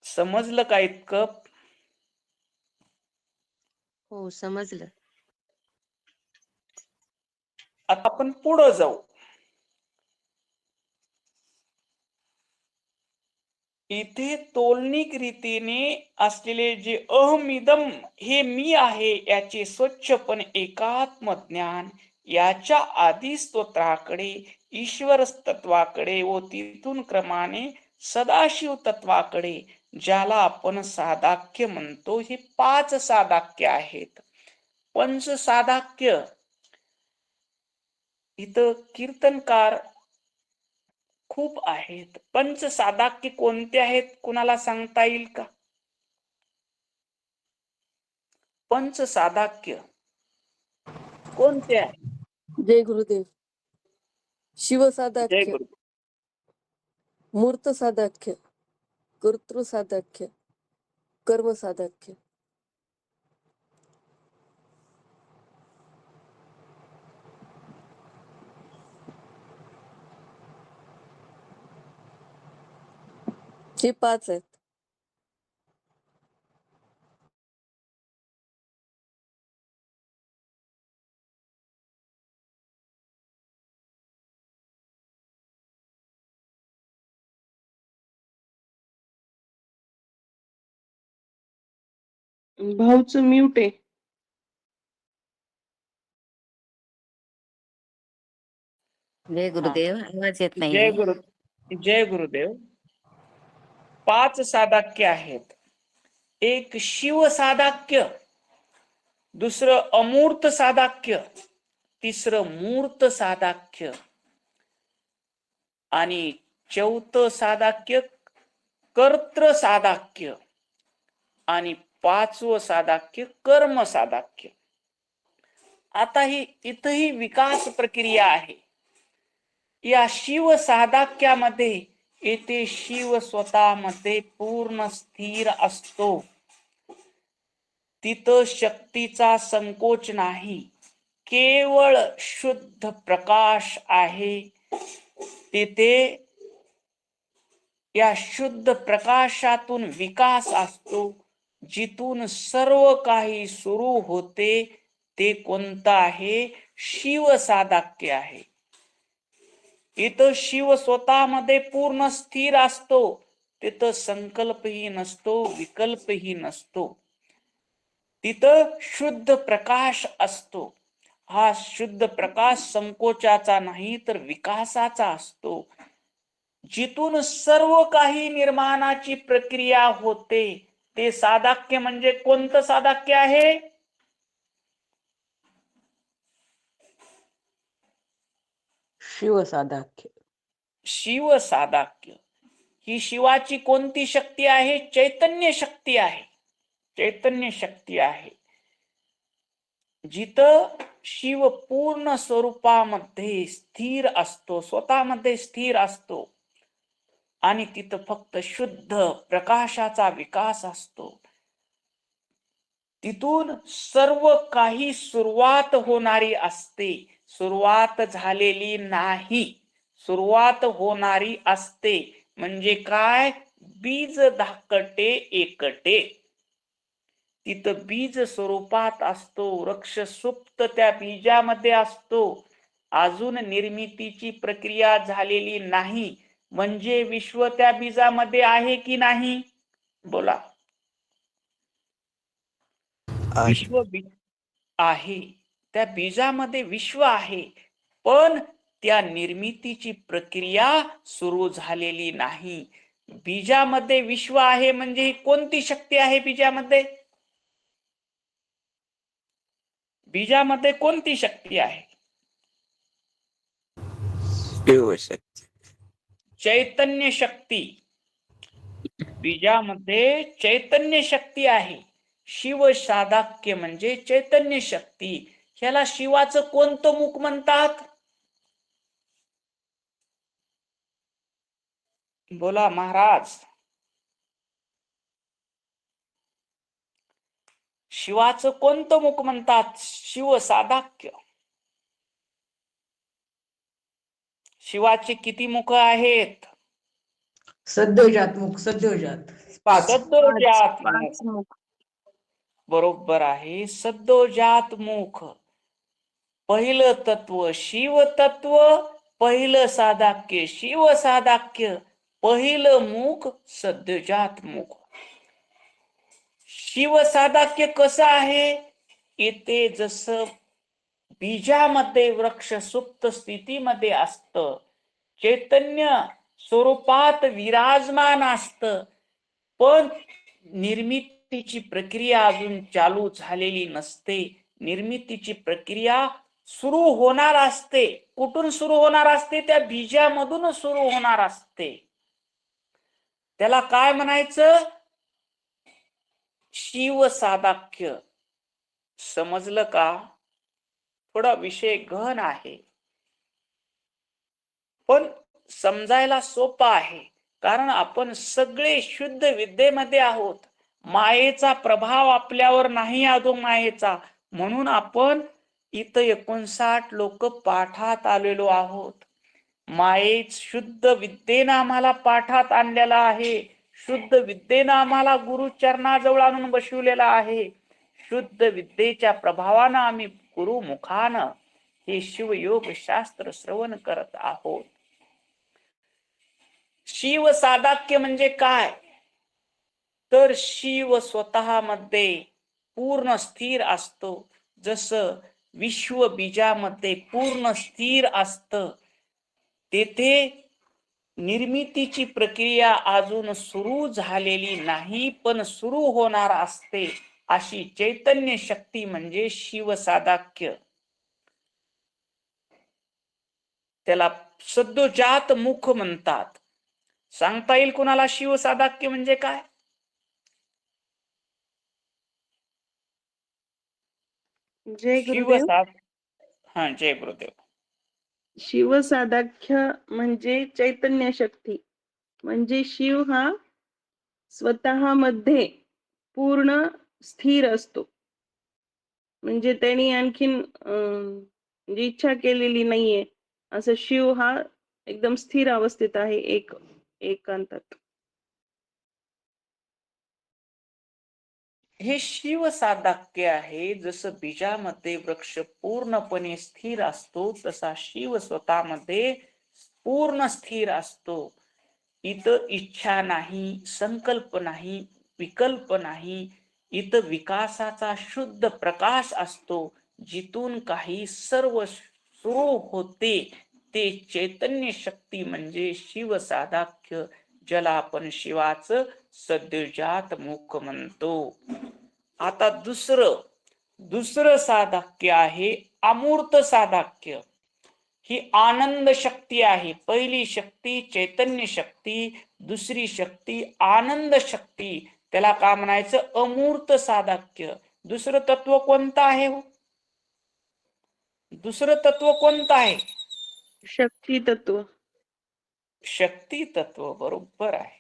समजलं का इतकं? हो, समजलं. आता आपण पुढे जाऊ. इथे तोलनिक रीतीने असलेले जे अहमिदम हे मी आहे याचे स्वच्छपणे एकात्म ज्ञान, याच्या आधी स्तोत्राकडे, ईश्वर तत्वाकडे व तिथून क्रमाने सदाशिव तत्वाकडे, ज्याला आपण सादाक्य म्हणतो. हे 5 सादाक्य आहेत. पंच सादाक्य इथं कीर्तनकार खूप आहेत. पंच सादाक्य कोणते आहेत कुणाला सांगता येईल का? पंच सादाक्य कोणते आहे? जय गुरुदेव. शिव जय सादाख्य, गुरु. मूर्त सादाख्य, कर्तृ सादाख्य, कर्म सादाख्य. हे 5 आहेत. भाऊचं म्यूट आहे. जय गुरुदेव. आवाज येत जय नाहीये. गुरु. जय गुरुदेव. 5 सादाक्य आहेत. एक शिव सादाक्य, दुसरं अमूर्त सादाक्य, तिसरं मूर्त सादाक्य आणि 4थं सादाक्य कर्तृ सादाक्य आणि 5वं सादाक्य कर्म सादाक्य. आता ही इथही विकास प्रक्रिया आहे. या शिव सादाक्यामध्ये येथे शिव स्वतःमध्ये पूर्ण स्थिर असतो. तिथं शक्तीचा संकोच नाही, केवळ शुद्ध प्रकाश आहे. तिथे या शुद्ध प्रकाशातून विकास असतो. जिथून सर्व काही सुरू होते ते कोणतं आहे? शिव साधक्य आहे. इथं शिव स्वतःमध्ये पूर्ण स्थिर असतो. तिथं संकल्पही नसतो, विकल्पही नसतो. तिथं शुद्ध प्रकाश असतो. हा शुद्ध प्रकाश संकोचाचा नाही तर विकासाचा असतो. जिथून सर्व काही निर्माणाची प्रक्रिया होते ते साधक्य म्हणजे कोणतं साधक्य आहे? शिव साधक्य. शिव साधक्य. ही शिवाची कोणती शक्ती आहे? चैतन्य शक्ती आहे. चैतन्य शक्ती आहे. जिथं शिव पूर्ण स्वरूपामध्ये स्थिर असतो, स्वतःमध्ये स्थिर असतो आणि तिथं फक्त शुद्ध प्रकाशाचा विकास असतो. तिथून सर्व काही सुरुवात होणारी असते, सुरुवात झालेली नाही. सुरुवात होणारी असते म्हणजे काय? बीज धाकटे एकटे. तिथं बीज स्वरूपात असतो. वृक्ष सुप्त त्या बीजामध्ये असतो. अजून निर्मितीची प्रक्रिया झालेली नाही म्हणजे विश्व त्या बीजामध्ये आहे की नाही? बोला. विश्व आहे. त्या बीजामध्ये विश्व आहे, पण त्या निर्मितीची प्रक्रिया सुरू झालेली नाही. बीजामध्ये विश्व आहे म्हणजे ही कोणती शक्ती आहे? बीजामध्ये बीजामध्ये कोणती शक्ती आहे? चैतन्य शक्ती. बीजामध्ये चैतन्य शक्ती आहे. शिव साधक्य म्हणजे चैतन्य शक्ती. ह्याला शिवाचं कोणतं मुख म्हणतात? बोला महाराज. शिवाचं कोणतं मुख म्हणतात? शिव साधक्य. शिवाचे किती मुख आहेत? सद्योजात मुख. सद्योजात 5. सद्योजात मुख. 5 मुख. बरोबर आहे. सद्योजात मुख. पहिलं तत्व शिव तत्व, पहिलं साधक्य शिव साधक्य, पहिलं मुख सद्योजात मुख. शिव साधक्य कसं आहे? इथे जसं बीजामध्ये वृक्ष सुप्त स्थितीमध्ये असत, चैतन्य स्वरूपात विराजमान असत, पण निर्मितीची प्रक्रिया अजून चालू झालेली नसते. निर्मितीची प्रक्रिया सुरू होणार असते. कुठून सुरू होणार असते? त्या बीजामधून सुरू होणार असते. त्याला काय म्हणायचं? शिव साधक्य. समजलं का? थोडा विषय गहन आहे, पण समजायला सोपा आहे. कारण आपण सगळे शुद्ध विद्येमध्ये आहोत. मायेचा प्रभाव आपल्यावर नाही आदो मायेचा. म्हणून आपण इथं 59 लोक पाठात आलेलो आहोत. माये शुद्ध विद्येनं आम्हाला पाठात आणलेला आहे. शुद्ध विद्येनं आम्हाला गुरु चरणाजवळ आणून बसविलेला आहे. शुद्ध विद्येच्या प्रभावानं आम्ही गुरुमुखानं हे शिवयोग शास्त्र श्रवण करत आहोत. शिव साधक्य म्हणजे काय? तर शिव स्वतःमध्ये पूर्ण स्थिर असतो. जसं विश्व बीजामध्ये पूर्ण स्थिर असतं. तेथे निर्मितीची प्रक्रिया अजून सुरू झालेली नाही, पण सुरू होणार असते. अशी चैतन्य शक्ती म्हणजे शिव साधक्य. त्याला सद्योजात मुख म्हणतात. सांगता येईल कुणाला शिव साधक्य म्हणजे काय? जय शिव गुरुदेव. हा, जय गुरुदेव. शिव साधक्य म्हणजे चैतन्य शक्ती. म्हणजे शिव हा स्वतःमध्ये पूर्ण स्थिर असतो. म्हणजे त्यांनी आणखीन म्हणजे इच्छा केलेली नाहीये असं शिव हा एकदम स्थिर अवस्थेत आहे एकांतात. हे शिव साधक्य आहे. जसं बीजामध्ये वृक्ष पूर्णपणे स्थिर असतो तसा शिव स्वतःमध्ये पूर्ण स्थिर असतो. इथं इच्छा नाही, संकल्प नाही, विकल्प नाही. इथं विकासाचा शुद्ध प्रकाश असतो, जिथून काही सर्व सुरू होते. ते चैतन्य शक्ती म्हणजे शिव साधाख्य, ज्याला आपण शिवाचं सद्योजात मुख म्हणतो. आता दुसरं साधक्य आहे अमूर्त साधक्य. ही आनंद शक्ती आहे. पहिली शक्ती चैतन्य शक्ती, दुसरी शक्ती आनंद शक्ती. त्याला काय म्हणायचं? अमूर्त साधक्य. दुसरं तत्व कोणतं आहे हो? दुसरं तत्व कोणतं आहे? शक्ती तत्व. शक्ती तत्व, बरोबर आहे.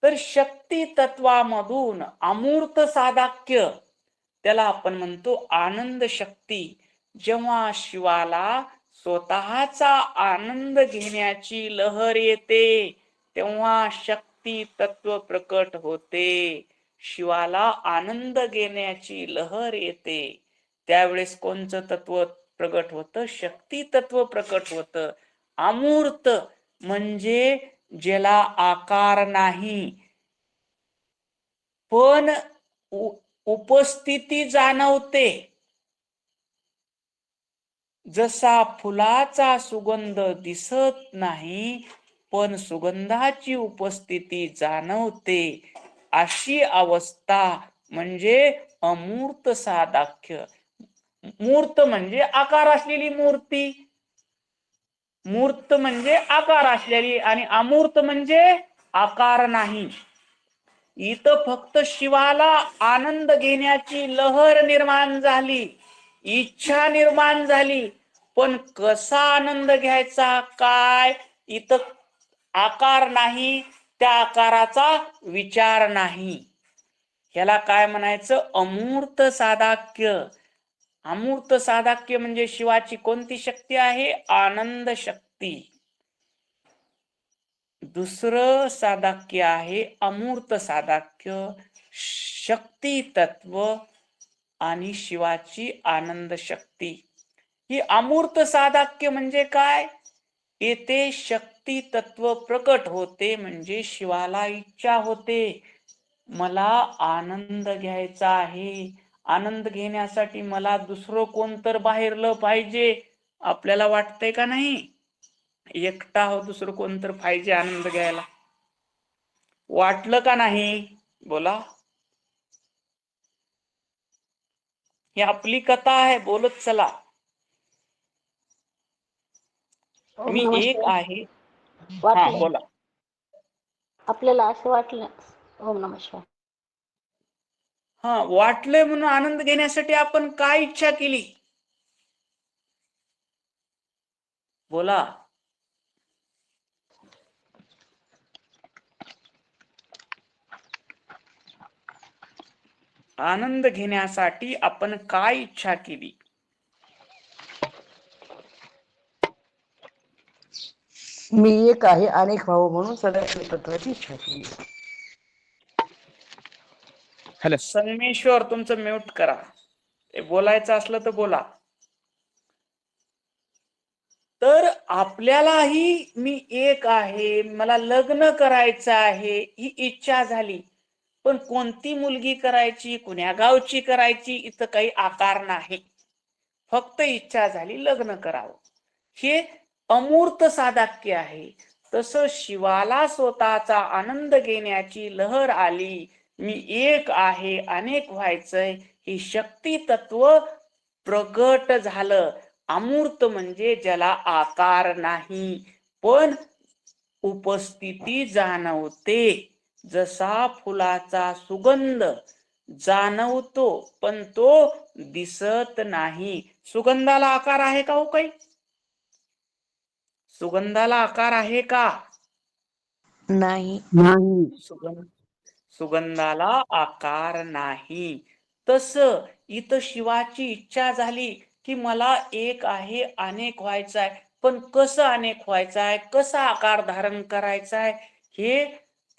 तर शक्ती तत्वामधून अमूर्त साधक्य, त्याला आपण म्हणतो आनंद शक्ती. जेव्हा शिवाला स्वतःचा आनंद घेण्याची लहर येते तेव्हा शक्ती तत्व प्रकट होते. शिवाला आनंद घेण्याची लहर येते त्यावेळेस कोणचं तत्व प्रकट होतं? शक्ती तत्व प्रकट होतं. अमूर्त म्हणजे ज्याला आकार नाही पण उपस्थिती जाणवते. जसा फुलाचा सुगंध दिसत नाही पण सुगंधाची उपस्थिती जाणवते, अशी अवस्था म्हणजे अमूर्त साधक्य. मूर्त म्हणजे आकार असलेली मूर्ती, मूर्त म्हणजे आकार असलेली, आणि अमूर्त म्हणजे आकार नाही. इथं फक्त शिवाला आनंद घेण्याची लहर निर्माण झाली, इच्छा निर्माण झाली, पण कसा आनंद घ्यायचा काय? इथं आकार नाही, त्या आकाराचा विचार नाही. ह्याला काय म्हणायचं? अमूर्त साधक्य. अमूर्त साधक्य म्हणजे शिवाची कोणती शक्ती आहे? आनंद शक्ती. दुसरं साधक्य आहे अमूर्त साधक्य, शक्ती तत्व आणि शिवाची आनंद शक्ती. ही अमूर्त साधक्य म्हणजे काय? येथे शक्ती तत्व प्रकट होते म्हणजे शिवाला इच्छा होते, मला आनंद घ्यायचा आहे. आनंद घेण्यासाठी मला दुसरं कोणतर बाहेरलं पाहिजे. आपल्याला वाटतंय का नाही? एकटा हो, दुसरं कोणतर पाहिजे आनंद घ्यायला. वाटलं का नाही? बोला. ही आपली कथा आहे, बोलत चला. ओम मी नमः एक शिवाय. आहे. हा वाटलं बोला. आपल्याला असं वाटलं. ओम नमः शिवाय. हा, वाटलंय म्हणून आनंद घेण्यासाठी आपण काय इच्छा केली? बोला. आनंद घेण्यासाठी आपण काय इच्छा केली? मी एक आहे अनेक भाऊ म्हणून सदाशिव तत्वाची इच्छा केली. संगमेश्वर तुमचं म्यूट करा. ते बोलायचं असलं तर बोला. तर आपल्यालाही मी एक आहे, मला लग्न करायचं आहे ही इच्छा झाली, पण कोणती मुलगी करायची, कुण्या गावची करायची, इथं काही आकार नाही. फक्त इच्छा झाली लग्न करावं. हे अमूर्त साधक्य आहे. तसं शिवाला स्वतःचा आनंद घेण्याची लहर आली, मी एक आहे अनेक व्हायचंय, ही शक्ती तत्व प्रगट झालं. अमूर्त म्हणजे ज्याला आकार नाही पण उपस्थिती जाणवते. जसा फुलाचा सुगंध जाणवतो पण तो दिसत नाही. सुगंधाला आकार आहे का हो काही? सुगंधाला आकार आहे का? नाही. नाही. सुगंधाला आकार नाही. तस इथं शिवाची इच्छा झाली की मला एक आहे अनेक व्हायचं आहे, पण कसं अनेक व्हायचं आहे, कसा आकार धारण करायचा आहे, हे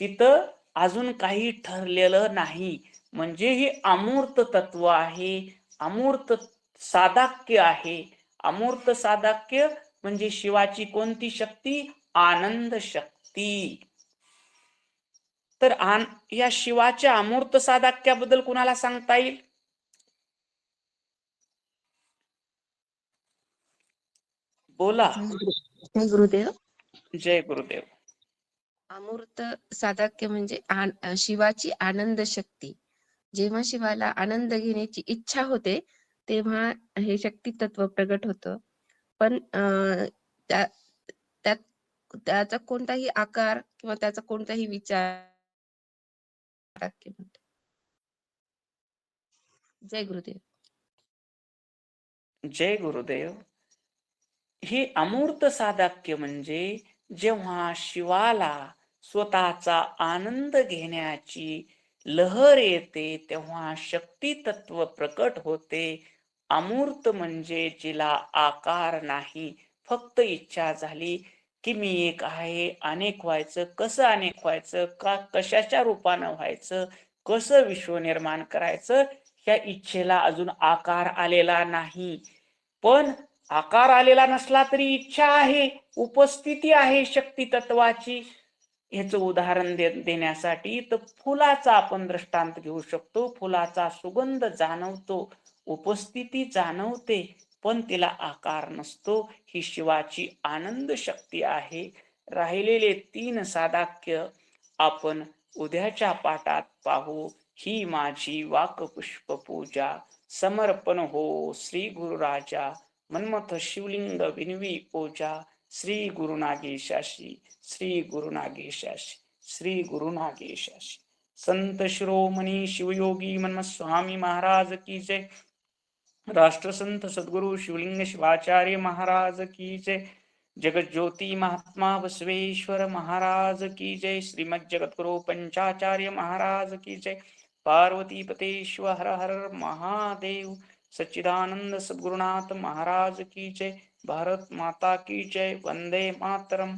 तिथं अजून काही ठरलेलं नाही. म्हणजे हे अमूर्त तत्व आहे, अमूर्त साधाक्य आहे. अमूर्त साधाक्य म्हणजे शिवाची कोणती शक्ती? आनंद शक्ती. तर या शिवाच्या अमूर्त साधाक्याबद्दल कुणाला सांगता येईल? बोला. जय गुरुदेव. जय गुरुदेव. अमूर्त साधक्य म्हणजे शिवाची आनंद शक्ती. जेव्हा शिवाला आनंद घेण्याची इच्छा होते तेव्हा हे शक्ती तत्व प्रगट होतं. पण त्यात त्याचा कोणताही आकार किंवा त्याचा कोणताही विचार. जय गुरुदेव. जय गुरुदेव. हे अमूर्त साधाक्य म्हणजे जेव्हा शिवाला स्वतःचा आनंद घेण्याची लहर येते तेव्हा शक्ती तत्व प्रकट होते. अमूर्त म्हणजे जिला आकार नाही, फक्त इच्छा झाली की मी एक आहे, अनेक व्हायचं. कसं अनेक व्हायचं, का कशाच्या रूपानं व्हायचं, कसं विश्व निर्माण करायचं, ह्या इच्छेला अजून आकार आलेला नाही. पण आकार आलेला नसला तरी इच्छा आहे, उपस्थिती आहे शक्ती तत्वाची. ह्याचं उदाहरण देण्यासाठी तर फुलाचा आपण दृष्टांत घेऊ शकतो. फुलाचा सुगंध जाणवतो, उपस्थिती जाणवते, पण तिला आकार नसतो. ही शिवाची आनंद शक्ती आहे. राहिलेले 3 साधाक्य आपण उद्याच्या पाठात पाहू. ही माझी वाकपुष्प पूजा, समर्पण हो श्री गुरुराजा, मन्मथ शिवलिंग विनवी ओजा. श्री गुरुनागेशाशी, श्री गुरुनागेशाशी, श्री गुरुनागेशाशी. संत शिरोमणी शिवयोगी मन्मथ स्वामी महाराज की जय. राष्ट्रसंत सद्गुरु शिवलिंग शिवाचार्य महाराज की जय. जगत ज्योति महात्मा बसवेश्वर महाराज की जय. श्रीमद जगतगुरु पंचाचार्य महाराज की जय. पार्वती पतेश्वर हर हर महादेव. सच्चिदानंद सद्गुरुनाथ महाराज की जय. भारत माता की जय. वंदे मातरम.